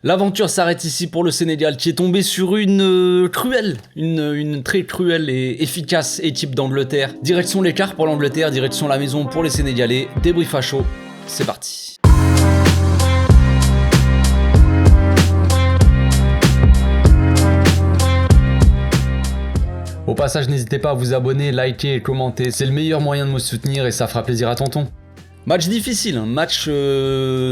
L'aventure s'arrête ici pour le Sénégal qui est tombé sur une très cruelle et efficace équipe d'Angleterre. Direction l'écart pour l'Angleterre, direction la maison pour les Sénégalais. Débrief à chaud, c'est parti. Au passage, n'hésitez pas à vous abonner, liker et commenter, c'est le meilleur moyen de me soutenir et ça fera plaisir à tonton. Match difficile, match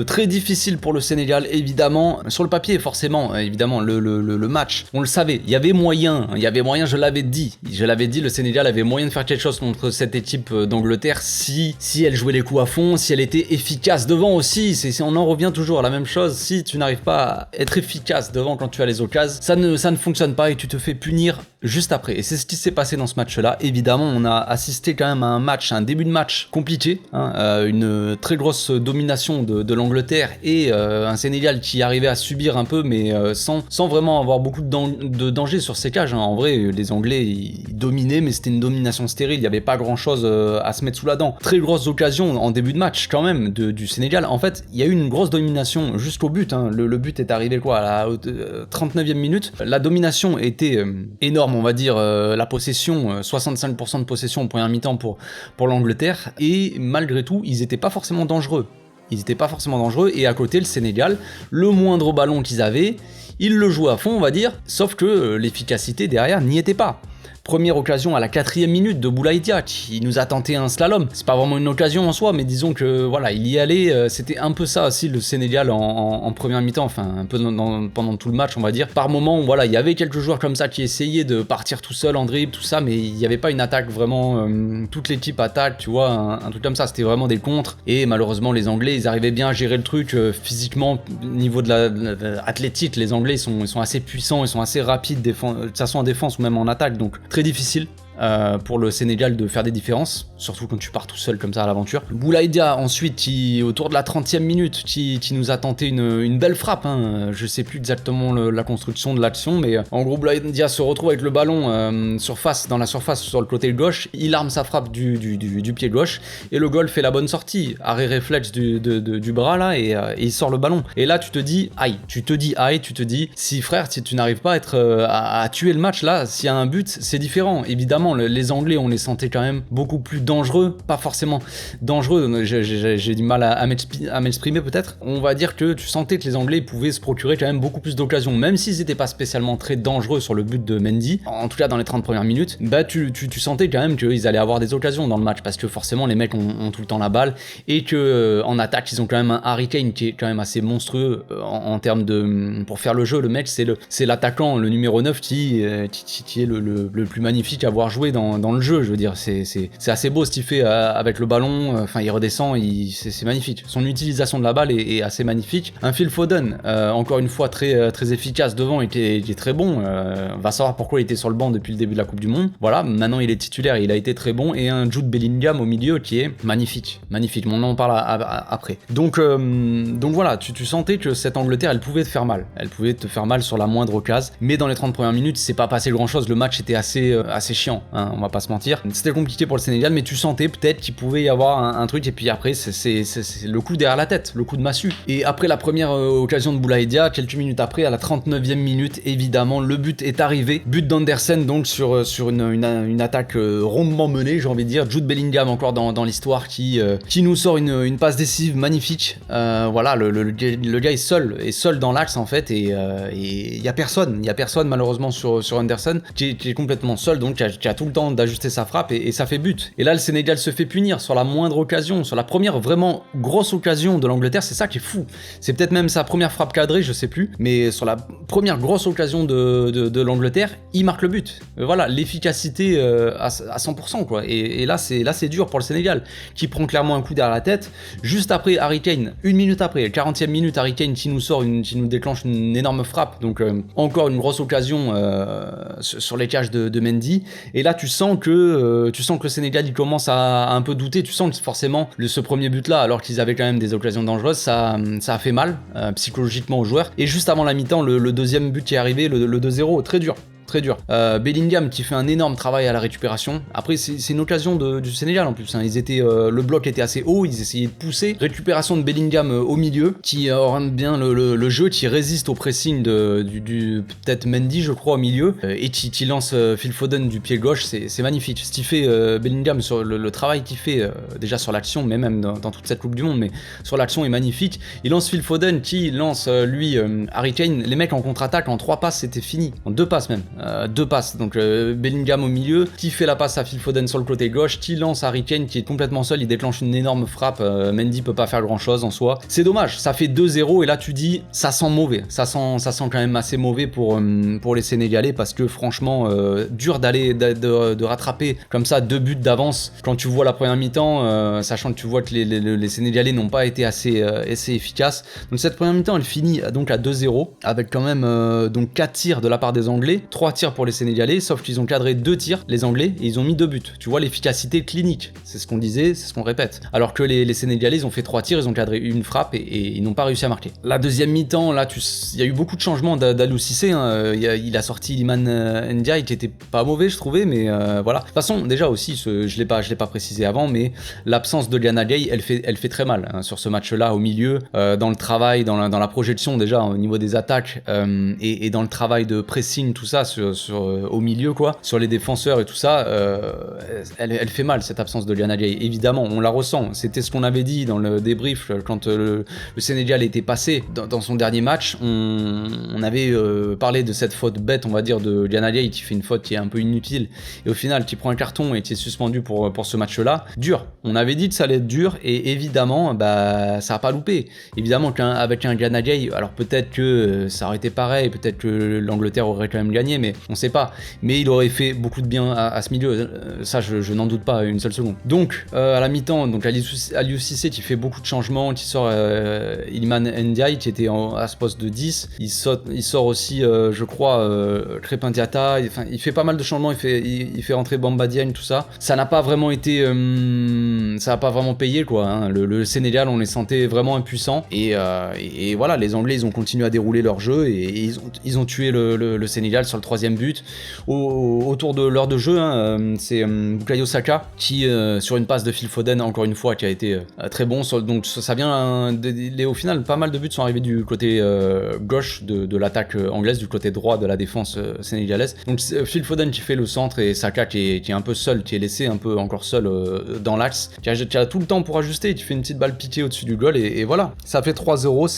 très difficile pour le Sénégal, évidemment. Sur le papier, forcément, évidemment, le match, on le savait, il y avait moyen, je l'avais dit, le Sénégal avait moyen de faire quelque chose contre cette équipe d'Angleterre si elle jouait les coups à fond, si elle était efficace devant aussi, on en revient toujours à la même chose, si tu n'arrives pas à être efficace devant quand tu as les occasions, ça ne fonctionne pas et tu te fais punir juste après. Et c'est ce qui s'est passé dans ce match-là. Évidemment, on a assisté quand même à un début de match compliqué, une très grosse domination de l'Angleterre et un Sénégal qui arrivait à subir un peu, mais sans vraiment avoir beaucoup de danger sur ses cages. En vrai, les Anglais ils dominaient, mais c'était une domination stérile. Il n'y avait pas grand-chose à se mettre sous la dent. Très grosse occasion en début de match quand même du Sénégal. En fait, il y a eu une grosse domination jusqu'au but. Le but est arrivé à la 39e minute. La domination était énorme, on va dire. La possession, 65% de possession en première mi-temps pour l'Angleterre. Et malgré tout, ils n'étaient pas forcément dangereux. Et à côté, le Sénégal, le moindre ballon qu'ils avaient, ils le jouaient à fond, on va dire. Sauf que l'efficacité derrière n'y était pas. Première occasion à la 4e minute de Boulaye Dia qui nous a tenté un slalom. C'est pas vraiment une occasion en soi, mais disons que voilà, il y allait. C'était un peu ça aussi le Sénégal en première mi-temps, enfin un peu pendant tout le match, on va dire. Par moment, voilà, il y avait quelques joueurs comme ça qui essayaient de partir tout seul en dribble, tout ça, mais il n'y avait pas une attaque vraiment. Toute l'équipe attaque, tu vois, un truc comme ça. C'était vraiment des contres. Et malheureusement, les Anglais, ils arrivaient bien à gérer le truc physiquement, au niveau de l'athlétique. Les Anglais, ils sont assez puissants, ils sont assez rapides, que ça soit en défense ou même en attaque, donc très difficile pour le Sénégal de faire des différences, surtout quand tu pars tout seul comme ça à l'aventure. Boulaye Dia ensuite qui autour de la 30e minute qui nous a tenté une belle frappe, je sais plus exactement la construction de l'action, mais en gros Boulaye Dia se retrouve avec le ballon dans la surface sur le côté gauche, il arme sa frappe du pied gauche et le goal fait la bonne sortie, arrêt réflexe du bras là et il sort le ballon. Et là tu te dis si frère, si tu n'arrives pas à tuer le match là, s'il y a un but, c'est différent. Évidemment les Anglais, on les sentait quand même beaucoup plus dangereux, pas forcément dangereux, j'ai du mal à m'exprimer peut-être. On va dire que tu sentais que les Anglais pouvaient se procurer quand même beaucoup plus d'occasions, même s'ils n'étaient pas spécialement très dangereux sur le but de Mendy, en tout cas dans les 30 premières minutes, bah tu sentais quand même qu'ils allaient avoir des occasions dans le match, parce que forcément les mecs ont tout le temps la balle, et que en attaque ils ont quand même un Harry Kane qui est quand même assez monstrueux en termes pour faire le jeu. Le mec c'est l'attaquant, le numéro 9 qui est le plus magnifique à voir jouer dans le jeu, je veux dire, c'est assez beau ce qu'il fait avec le ballon, enfin il redescend, c'est magnifique, son utilisation de la balle est assez magnifique. Un Phil Foden, encore une fois très efficace devant, il est très bon, on va savoir pourquoi il était sur le banc depuis le début de la Coupe du Monde, voilà, maintenant il est titulaire, il a été très bon, et un Jude Bellingham au milieu qui est magnifique, mais on en parle après. Donc voilà, tu sentais que cette Angleterre, elle pouvait te faire mal sur la moindre occasion, mais dans les 30 premières minutes, c'est pas passé grand chose, le match était assez chiant, on va pas se mentir. C'était compliqué pour le Sénégal, mais tu sentais peut-être qu'il pouvait y avoir un truc, et puis après, c'est le coup derrière la tête, le coup de massue. Et après la première occasion de Boulaye Dia, quelques minutes après, à la 39e minute, évidemment, le but est arrivé. But d'Andersen, donc sur une attaque rondement menée, j'ai envie de dire. Jude Bellingham, encore dans l'histoire, qui nous sort une passe décisive magnifique. Voilà, le gars est seul dans l'axe, en fait, et il y a personne malheureusement sur Anderson, qui est complètement seul, donc qui a tout le temps d'ajuster sa frappe, et ça fait but. Et là le Sénégal se fait punir sur la moindre occasion, sur la première vraiment grosse occasion de l'Angleterre, c'est ça qui est fou. C'est peut-être même sa première frappe cadrée, je sais plus, mais sur la première grosse occasion de l'Angleterre, il marque le but. Voilà, l'efficacité à 100% quoi. Et là c'est dur pour le Sénégal, qui prend clairement un coup derrière la tête. Juste après, Harry Kane, une minute après, 40e minute, Harry Kane qui nous déclenche une énorme frappe, donc encore une grosse occasion sur les cages de Mendy. Et là tu sens que le Sénégal il commence à un peu douter, tu sens que forcément ce premier but là, alors qu'ils avaient quand même des occasions dangereuses, ça a fait mal psychologiquement aux joueurs. Et juste avant la mi-temps, le deuxième but qui est arrivé, le 2-0, très dur très dur. Bellingham qui fait un énorme travail à la récupération. Après c'est une occasion du Sénégal en plus, hein. Le bloc était assez haut, ils essayaient de pousser. Récupération de Bellingham au milieu, qui oriente bien le jeu, qui résiste au pressing du peut-être Mendy je crois au milieu, et qui lance Phil Foden du pied gauche, c'est magnifique. Ce qu'il fait Bellingham sur le travail qu'il fait déjà sur l'action, mais même dans toute cette Coupe du Monde, mais sur l'action est magnifique. Il lance Phil Foden qui lance lui Harry Kane. Les mecs en contre-attaque en 3 passes c'était fini, en 2 passes même, 2 passes. Donc Bellingham au milieu qui fait la passe à Phil Foden sur le côté gauche, qui lance Harry Kane qui est complètement seul, il déclenche une énorme frappe. Mendy peut pas faire grand chose en soi. C'est dommage, ça fait 2-0 et là tu dis ça sent mauvais, ça sent quand même assez mauvais pour les Sénégalais, parce que franchement dur de rattraper comme ça 2 buts d'avance quand tu vois la première mi-temps, sachant que tu vois que les Sénégalais n'ont pas été assez efficaces. Donc cette première mi-temps elle finit donc à 2-0 avec quand même donc 4 tirs de la part des Anglais, 3 tirs pour les Sénégalais, sauf qu'ils ont cadré 2 tirs les Anglais et ils ont mis 2 buts. Tu vois l'efficacité clinique, c'est ce qu'on disait, c'est ce qu'on répète. Alors que les Sénégalais ils ont fait 3 tirs, ils ont cadré une frappe et ils n'ont pas réussi à marquer. La deuxième mi-temps là il y a eu beaucoup de changements d'Aliou Cissé, hein. Il a sorti Iliman Ndiaye qui était pas mauvais je trouvais, mais voilà. De toute façon déjà aussi je l'ai pas précisé avant, mais l'absence de Gana Gueye elle fait très mal, hein, sur ce match là au milieu, dans le travail, dans la projection déjà au niveau des attaques, et dans le travail de pressing tout ça au milieu quoi, sur les défenseurs et tout ça, elle fait mal cette absence de Gana Gueye, évidemment on la ressent. C'était ce qu'on avait dit dans le débrief quand le Sénégal était passé dans son dernier match, on avait parlé de cette faute bête on va dire de Gana Gueye qui fait une faute qui est un peu inutile et au final qui prend un carton et qui est suspendu pour ce match là. Dur, on avait dit que ça allait être dur et évidemment ça a pas loupé. Évidemment qu'avec un Gana Gueye, alors peut-être que ça aurait été pareil, peut-être que l'Angleterre aurait quand même gagné, mais on sait pas, mais il aurait fait beaucoup de bien à ce milieu, ça je n'en doute pas une seule seconde. Donc à la mi-temps, donc Aliou Cissé qui fait beaucoup de changements, qui sort Iliman Ndiaye qui était à ce poste de 10, il sort aussi je crois Crépin Diatta, il fait pas mal de changements, il fait rentrer Bamba Diagne, tout ça. Ça n'a pas vraiment été ça n'a pas vraiment payé quoi, hein. Le Sénégal on les sentait vraiment impuissants et voilà, les Anglais ils ont continué à dérouler leur jeu et ils ont tué le Sénégal sur le 3e but. Autour de l'heure de jeu, hein, c'est Bukayo Saka qui sur une passe de Phil Foden encore une fois qui a été très bon, donc ça vient au final pas mal de buts sont arrivés du côté gauche de l'attaque anglaise, du côté droit de la défense sénégalaise. Donc Phil Foden qui fait le centre et Saka qui est un peu seul, qui est laissé un peu encore seul dans l'axe, qui a tout le temps pour ajuster, qui fait une petite balle piquée au-dessus du goal et voilà, ça fait 3-0,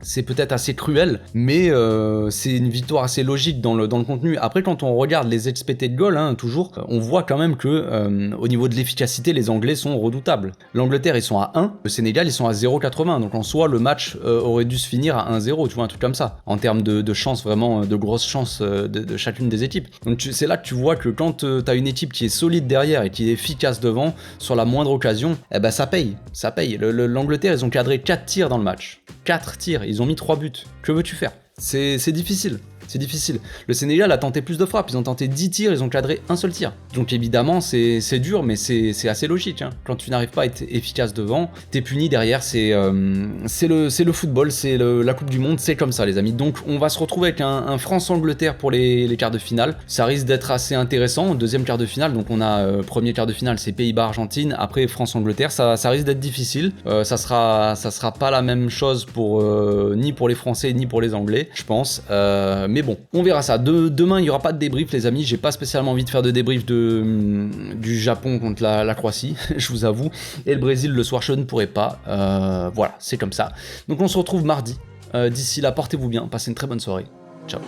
c'est peut-être assez cruel, mais c'est une victoire assez logique dans le contenu. Après quand on regarde les expected goals, hein, toujours, on voit quand même que au niveau de l'efficacité, les Anglais sont redoutables. L'Angleterre ils sont à 1, le Sénégal ils sont à 0,80, donc en soi le match aurait dû se finir à 1-0, tu vois, un truc comme ça, en termes de chance, vraiment de grosses chances de chacune des équipes. Donc c'est là que tu vois que quand t'as une équipe qui est solide derrière et qui est efficace devant, sur la moindre occasion, eh ben ça paye. L'Angleterre ils ont cadré 4 tirs dans le match, 4 tirs, ils ont mis 3 buts, que veux-tu faire? C'est difficile. C'est difficile. Le Sénégal a tenté plus de frappes, ils ont tenté 10 tirs, ils ont cadré un seul tir. Donc évidemment c'est dur, mais c'est assez logique, hein. Quand tu n'arrives pas à être efficace devant, t'es puni derrière, c'est le football, c'est la Coupe du Monde, c'est comme ça les amis. Donc on va se retrouver avec un France-Angleterre pour les quarts de finale. Ça risque d'être assez intéressant, deuxième quart de finale, donc on a premier quart de finale c'est Pays-Bas-Argentine, après France-Angleterre, ça risque d'être difficile, ça sera pas la même chose ni pour les Français ni pour les Anglais, je pense, mais bon, on verra ça. Demain, il n'y aura pas de débrief, les amis. J'ai pas spécialement envie de faire de débrief du Japon contre la Croatie, je vous avoue. Et le Brésil, le soir, je ne pourrai pas. Voilà, c'est comme ça. Donc, on se retrouve mardi. D'ici là, portez-vous bien. Passez une très bonne soirée. Ciao.